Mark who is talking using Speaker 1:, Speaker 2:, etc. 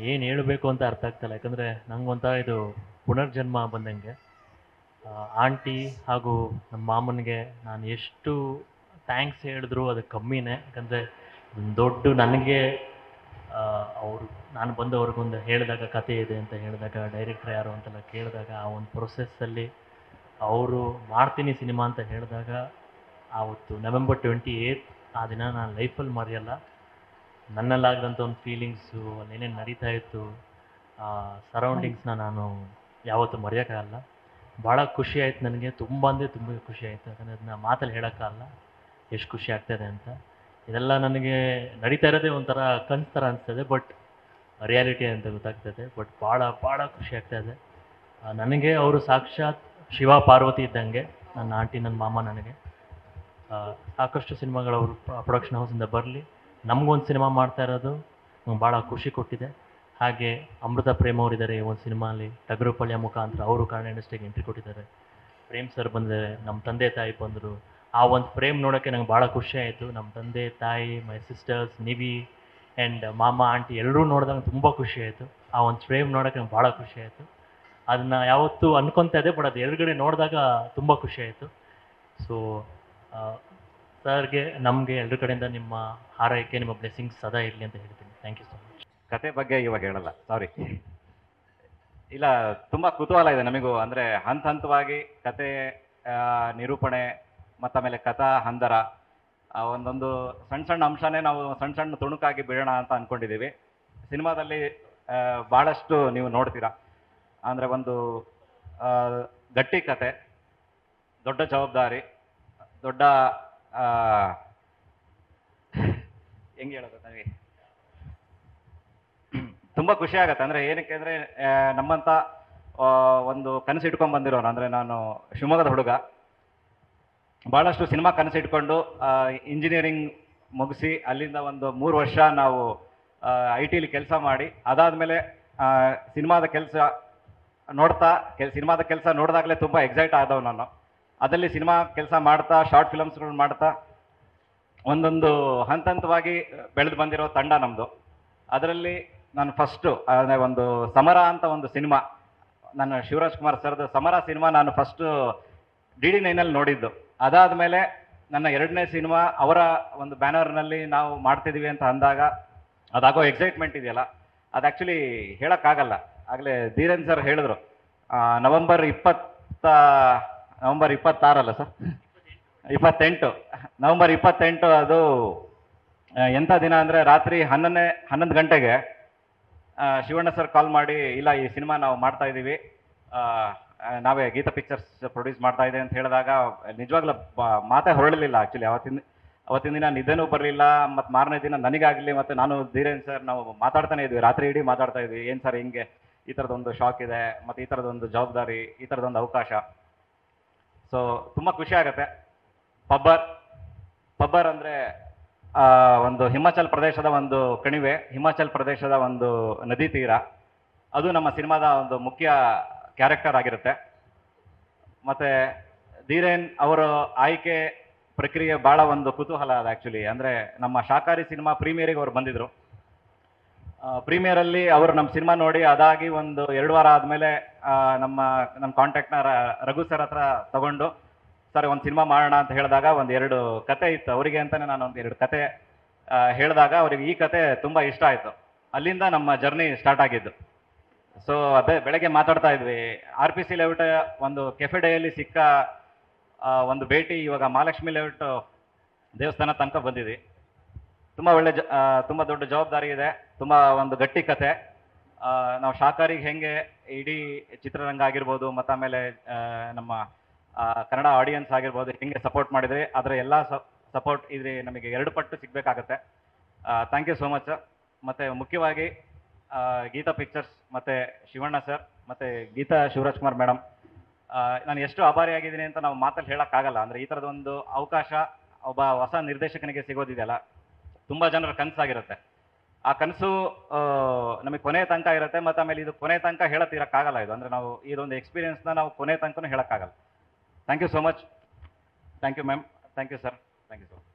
Speaker 1: ಏನು ಹೇಳಬೇಕು ಅಂತ ಅರ್ಥ ಆಗ್ತಾಯಿಲ್ಲ. ಯಾಕಂದರೆ ನಂಗೊಂಥರ ಇದು ಪುನರ್ಜನ್ಮ ಬಂದಂಗೆ. ಆಂಟಿ ಹಾಗೂ ನಮ್ಮ ಮಾಮನಿಗೆ ನಾನು ಎಷ್ಟು ಥ್ಯಾಂಕ್ಸ್ ಹೇಳಿದ್ರು ಅದು ಕಮ್ಮಿನೇ. ಯಾಕಂದರೆ ದೊಡ್ಡ ನನಗೆ ಅವರು ನಾನು ಬಂದು ಅವ್ರಿಗೊಂದು ಹೇಳಿದಾಗ ಕತೆ ಇದೆ ಅಂತ ಹೇಳಿದಾಗ ಡೈರೆಕ್ಟ್ರ್ ಯಾರು ಅಂತೆಲ್ಲ ಕೇಳಿದಾಗ ಆ ಒಂದು ಪ್ರೊಸೆಸ್ಸಲ್ಲಿ ಅವರು ಮಾಡ್ತೀನಿ ಸಿನಿಮಾ ಅಂತ ಹೇಳಿದಾಗ ಆವತ್ತು ನವೆಂಬರ್ 28 ಆ ದಿನ ನಾನು ಲೈಫಲ್ಲಿ ಮರೆಯಲ್ಲ. ನನ್ನಲ್ಲಾಗದಂಥ ಒಂದು ಫೀಲಿಂಗ್ಸು, ಅಲ್ಲೇನೇನು ನಡೀತಾ ಇತ್ತು, ಸರೌಂಡಿಂಗ್ಸ್ನ ನಾನು ಯಾವತ್ತೂ ಮರೆಯೋಕ್ಕಾಗಲ್ಲ. ಭಾಳ ಖುಷಿ ಆಯ್ತು ನನಗೆ, ತುಂಬ ಅಂದರೆ ತುಂಬ ಖುಷಿ ಆಯಿತು. ಯಾಕಂದರೆ ಅದನ್ನ ಮಾತಲ್ಲಿ ಹೇಳೋಕ್ಕಾಗಲ್ಲ ಎಷ್ಟು ಖುಷಿ ಆಗ್ತಾಯಿದೆ ಅಂತ. ಇದೆಲ್ಲ ನನಗೆ ನಡೀತಾ ಇರೋದೇ ಒಂಥರ ಕನಸು ಥರ ಅನಿಸ್ತದೆ, ಬಟ್ ರಿಯಾಲಿಟಿ ಅಂತ ಗೊತ್ತಾಗ್ತದೆ. ಬಟ್ ಭಾಳ ಭಾಳ ಖುಷಿ ಆಗ್ತಾಯಿದೆ. ನನಗೆ ಅವರು ಸಾಕ್ಷಾತ್ ಶಿವ ಪಾರ್ವತಿ ಇದ್ದಂಗೆ, ನನ್ನ ಆಂಟಿ, ನನ್ನ ಮಾಮ ನನಗೆ. ಸಾಕಷ್ಟು ಸಿನಿಮಾಗಳು ಅವರು ಪ್ರೊಡಕ್ಷನ್ ಹೌಸಿಂದ ಬರಲಿ, ನಮಗೊಂದು ಸಿನಿಮಾ ಮಾಡ್ತಾ ಇರೋದು ನಂಗೆ ಭಾಳ ಖುಷಿ ಕೊಟ್ಟಿದೆ. ಹಾಗೆ ಅಮೃತ ಪ್ರೇಮ್ ಅವರಿದ್ದಾರೆ ಈ ಒಂದು ಸಿನಿಮಾಲಿ, ಟಗರುಪಳ್ಯ ಮುಖಾಂತರ ಅವರು ಕನ್ನಡ ಇಂಡಸ್ಟ್ರಿಗೆ ಎಂಟ್ರಿ ಕೊಟ್ಟಿದ್ದಾರೆ. ಪ್ರೇಮ್ ಸರ್ ಬಂದಿದ್ದಾರೆ, ನಮ್ಮ ತಂದೆ ತಾಯಿ ಬಂದರು. ಆ ಒಂದು ಫ್ರೇಮ್ ನೋಡೋಕ್ಕೆ ನಂಗೆ ಭಾಳ ಖುಷಿ ಆಯಿತು. ನಮ್ಮ ತಂದೆ ತಾಯಿ, ಮೈ ಸಿಸ್ಟರ್ಸ್, ನಿವಿ ಆ್ಯಂಡ್ ಮಾಮ, ಆಂಟಿ ಎಲ್ಲರೂ ನೋಡಿದಾಗ ತುಂಬ ಖುಷಿ ಆಯಿತು. ಆ ಒಂದು ಫ್ರೇಮ್ ನೋಡೋಕ್ಕೆ ನಂಗೆ ಭಾಳ ಖುಷಿ ಆಯಿತು. ಅದನ್ನು ಯಾವತ್ತೂ ಅನ್ಕೊತಾ ಇದ್ದೆ, ಬಟ್ ಅದು ಎದುರುಗಡೆ ನೋಡಿದಾಗ ತುಂಬ ಖುಷಿ ಆಯಿತು. ಸೊ ಸರ್ಗೆ, ನಮಗೆ ಎಲ್ಲರ ಕಡೆಯಿಂದ ನಿಮ್ಮ ಹಾರೈಕೆ, ನಿಮ್ಮ ಬ್ಲೆಸ್ಸಿಂಗ್ಸ್ ಸದಾ ಇರಲಿ ಅಂತ ಹೇಳ್ತೀನಿ. Thank you so much.
Speaker 2: ಕತೆ ಬಗ್ಗೆ ಇವಾಗ ಹೇಳಲ್ಲ, ಸಾರಿ. ಇಲ್ಲ, ತುಂಬ ಕುತೂಹಲ ಇದೆ ನಮಗೂ. ಅಂದರೆ ಹಂತ ಹಂತವಾಗಿ ಕತೆ ನಿರೂಪಣೆ ಮತ್ತು ಆಮೇಲೆ ಕಥಾ ಹಂದರ ಒಂದೊಂದು ಸಣ್ಣ ಸಣ್ಣ ಅಂಶನೇ ನಾವು ಸಣ್ಣ ಸಣ್ಣ ತುಣುಕಾಗಿ ಬಿಡೋಣ ಅಂತ ಅಂದ್ಕೊಂಡಿದ್ದೀವಿ. ಸಿನಿಮಾದಲ್ಲಿ ಭಾಳಷ್ಟು ನೀವು ನೋಡ್ತೀರಾ. ಅಂದರೆ ಒಂದು ಗಟ್ಟಿ ಕತೆ, ದೊಡ್ಡ ಜವಾಬ್ದಾರಿ, ದೊಡ್ಡ ಹೆಂಗೆ ಹೇಳೋದು ನನಗೆ ತುಂಬ ಖುಷಿ ಆಗುತ್ತೆ. ಅಂದರೆ ಏನಕ್ಕೆ ಅಂದರೆ ನಮ್ಮಂಥ ಒಂದು ಕನಸು ಇಟ್ಕೊಂಡು ಬಂದಿರೋನು, ಅಂದರೆ ನಾನು ಶಿವಮೊಗ್ಗದ ಹುಡುಗ, ಭಾಳಷ್ಟು ಸಿನಿಮಾ ಕನಸು ಇಟ್ಕೊಂಡು ಇಂಜಿನಿಯರಿಂಗ್ ಮುಗಿಸಿ ಅಲ್ಲಿಂದ ಒಂದು 3 ವರ್ಷ ನಾವು IT ಲಿ ಕೆಲಸ ಮಾಡಿ, ಅದಾದಮೇಲೆ ಸಿನಿಮಾದ ಕೆಲಸ ನೋಡಿದಾಗಲೇ ತುಂಬ ಎಕ್ಸೈಟ್ ಆದವು ನಾನು. ಅದರಲ್ಲಿ ಸಿನಿಮಾ ಕೆಲಸ ಮಾಡ್ತಾ, ಶಾರ್ಟ್ ಫಿಲಮ್ಸ್ಗಳು ಮಾಡ್ತಾ ಒಂದೊಂದು ಹಂತ ಹಂತವಾಗಿ ಬೆಳೆದು ಬಂದಿರೋ ತಂಡ ನಮ್ಮದು. ಅದರಲ್ಲಿ ನಾನು ಫಸ್ಟು ಒಂದು ಸಮರ ಅಂತ ಒಂದು ಸಿನಿಮಾ, ನನ್ನ ಶಿವರಾಜ್ ಕುಮಾರ್ ಸರ್ದು ಸಮರ ಸಿನಿಮಾ ನಾನು ಫಸ್ಟು DD9ನಲ್ಲಿ ನೋಡಿದ್ದು. ಅದಾದಮೇಲೆ ನನ್ನ 2ನೇ ಸಿನಿಮಾ ಅವರ ಒಂದು ಬ್ಯಾನರ್ನಲ್ಲಿ ನಾವು ಮಾಡ್ತಿದ್ದೀವಿ ಅಂತ ಅಂದಾಗ ಅದಾಗೋ ಎಕ್ಸೈಟ್ಮೆಂಟ್ ಇದೆಯಲ್ಲ, ಅದು ಆ್ಯಕ್ಚುಲಿ ಹೇಳೋಕ್ಕಾಗಲ್ಲ. ಆಗಲೇ ಧೀರೇನ್ ಸರ್ ಹೇಳಿದ್ರು, ನವೆಂಬರ್ 26 ಅಲ್ಲ ಸರ್, 28 ನವೆಂಬರ್ 28 ಅದು ಎಂಥ ದಿನ ಅಂದರೆ ರಾತ್ರಿ 11 ಗಂಟೆಗೆ ಶಿವಣ್ಣ ಸರ್ ಕಾಲ್ ಮಾಡಿ, ಇಲ್ಲ ಈ ಸಿನಿಮಾ ನಾವು ಮಾಡ್ತಾ ಇದ್ದೀವಿ, ನಾವೇ ಗೀತಾ ಪಿಕ್ಚರ್ಸ್ ಪ್ರೊಡ್ಯೂಸ್ ಮಾಡ್ತಾ ಇದೆ ಅಂತ ಹೇಳಿದಾಗ ನಿಜವಾಗ್ಲೂ ಮಾತೇ ಹೊರಡಲಿಲ್ಲ. ಆ್ಯಕ್ಚುಲಿ ಅವತ್ತಿನ ದಿನ ನಿದ್ದೆನೂ ಬರಲಿಲ್ಲ. ಮತ್ತು ಮಾರನೇ ದಿನ ನನಗಾಗಲಿ ಮತ್ತು ನಾನು ಧೀರೇನ್ ಸರ್ ನಾವು ಮಾತಾಡ್ತಾನೆ ಇದ್ವಿ, ರಾತ್ರಿ ಇಡೀ ಮಾತಾಡ್ತಾ ಇದ್ವಿ, ಏನು ಸರ್ ಹಿಂಗೆ ಈ ಥರದೊಂದು ಶಾಕ್ ಇದೆ, ಮತ್ತು ಈ ಥರದೊಂದು ಜವಾಬ್ದಾರಿ, ಈ ಥರದೊಂದು ಅವಕಾಶ. ಸೊ ತುಂಬ ಖುಷಿ ಆಗುತ್ತೆ. ಪಬ್ಬರ್ ಅಂದರೆ ಒಂದು ಹಿಮಾಚಲ್ ಪ್ರದೇಶದ ಒಂದು ಕಣಿವೆ, ಹಿಮಾಚಲ್ ಪ್ರದೇಶದ ಒಂದು ನದಿ ತೀರ, ಅದು ನಮ್ಮ ಸಿನಿಮಾದ ಒಂದು ಮುಖ್ಯ ಕ್ಯಾರೆಕ್ಟರ್ ಆಗಿರುತ್ತೆ. ಮತ್ತು ಧೀರೇನ್ ಅವರ ಆಯ್ಕೆ ಪ್ರಕ್ರಿಯೆ ಭಾಳ ಒಂದು ಕುತೂಹಲ ಅದು ಆ್ಯಕ್ಚುಲಿ. ಅಂದರೆ ನಮ್ಮ ಶಾಕಾರಿ ಸಿನಿಮಾ ಪ್ರೀಮಿಯರಿಗೆ ಅವ್ರು ಬಂದಿದ್ದರು. ಪ್ರೀಮಿಯರಲ್ಲಿ ಅವರು ನಮ್ಮ ಸಿನಿಮಾ ನೋಡಿ ಅದಾಗಿ ಒಂದು 2 ವಾರ ಆದಮೇಲೆ ನಮ್ಮ ಕಾಂಟ್ಯಾಕ್ಟ್ನ ರಘು ಸರ್ ಹತ್ರ ತಗೊಂಡು, ಸರ್ ಒಂದು ಸಿನಿಮಾ ಮಾಡೋಣ ಅಂತ ಹೇಳಿದಾಗ ಒಂದು 2 ಕತೆ ಇತ್ತು ಅವರಿಗೆ ಅಂತಲೇ. ನಾನು ಒಂದು 2 ಕತೆ ಹೇಳಿದಾಗ ಅವರಿಗೆ ಈ ಕತೆ ತುಂಬ ಇಷ್ಟ ಆಯಿತು. ಅಲ್ಲಿಂದ ನಮ್ಮ ಜರ್ನಿ ಸ್ಟಾರ್ಟ್ ಆಗಿದ್ದು. ಸೊ ಅದೇ ಬೆಳಗ್ಗೆ ಮಾತಾಡ್ತಾ ಇದ್ವಿ, RPC ಲೇಔಟ್ ಒಂದು ಕೆಫೆ ಡೇಯಲ್ಲಿ ಸಿಕ್ಕ ಒಂದು ಭೇಟಿ, ಇವಾಗ ಮಹಾಲಕ್ಷ್ಮಿ ಲೇಔಟ್ ದೇವಸ್ಥಾನ ತನಕ ಬಂದಿದ್ವಿ. ತುಂಬ ದೊಡ್ಡ ಜವಾಬ್ದಾರಿ ಇದೆ, ತುಂಬ ಒಂದು ಗಟ್ಟಿ ಕತೆ. ನಾವು ಶಾಕಾರಿಗೆ ಹೆಂಗೆ ಇಡೀ ಚಿತ್ರರಂಗ ಆಗಿರ್ಬೋದು, ಮತ್ತು ಆಮೇಲೆ ನಮ್ಮ ಕನ್ನಡ ಆಡಿಯನ್ಸ್ ಆಗಿರ್ಬೋದು ಹೆಂಗೆ ಸಪೋರ್ಟ್ ಮಾಡಿದರೆ ಅದರ ಎಲ್ಲ ಸಪೋರ್ಟ್ ಇದ್ರೆ ನಮಗೆ 2 ಪಟ್ಟು ಸಿಗಬೇಕಾಗತ್ತೆ. Thank you so much. ಮತ್ತು ಮುಖ್ಯವಾಗಿ ಗೀತಾ ಪಿಕ್ಚರ್ಸ್ ಮತ್ತು ಶಿವಣ್ಣ ಸರ್ ಮತ್ತು ಗೀತಾ ಶಿವರಾಜ್ ಕುಮಾರ್ ಮೇಡಮ್, ನಾನು ಎಷ್ಟು ಆಭಾರಿಯಾಗಿದ್ದೀನಿ ಅಂತ ನಾವು ಮಾತಲ್ಲಿ ಹೇಳೋಕ್ಕಾಗಲ್ಲ. ಅಂದರೆ ಈ ಥರದೊಂದು ಅವಕಾಶ ಒಬ್ಬ ಹೊಸ ನಿರ್ದೇಶಕನಿಗೆ ಸಿಗೋದಿದೆಯಲ್ಲ, ತುಂಬ ಜನರ ಕನಸಾಗಿರುತ್ತೆ. ಆ ಕನಸು ನಮಗೆ ಕೊನೆ ತನಕ ಇರುತ್ತೆ. ಮತ್ತು ಆಮೇಲೆ ಇದು ಕೊನೆ ತನಕ ಹೇಳತ್ತಿರೋಕ್ಕಾಗಲ್ಲ. ಇದು ಅಂದರೆ ನಾವು ಇದೊಂದು ಎಕ್ಸ್ಪೀರಿಯನ್ಸ್ನ ನಾವು ಕೊನೆ ತನಕನೂ ಹೇಳೋಕ್ಕಾಗಲ್ಲ. Thank you so much. Thank you ma'am. Thank you sir. Thank you so much.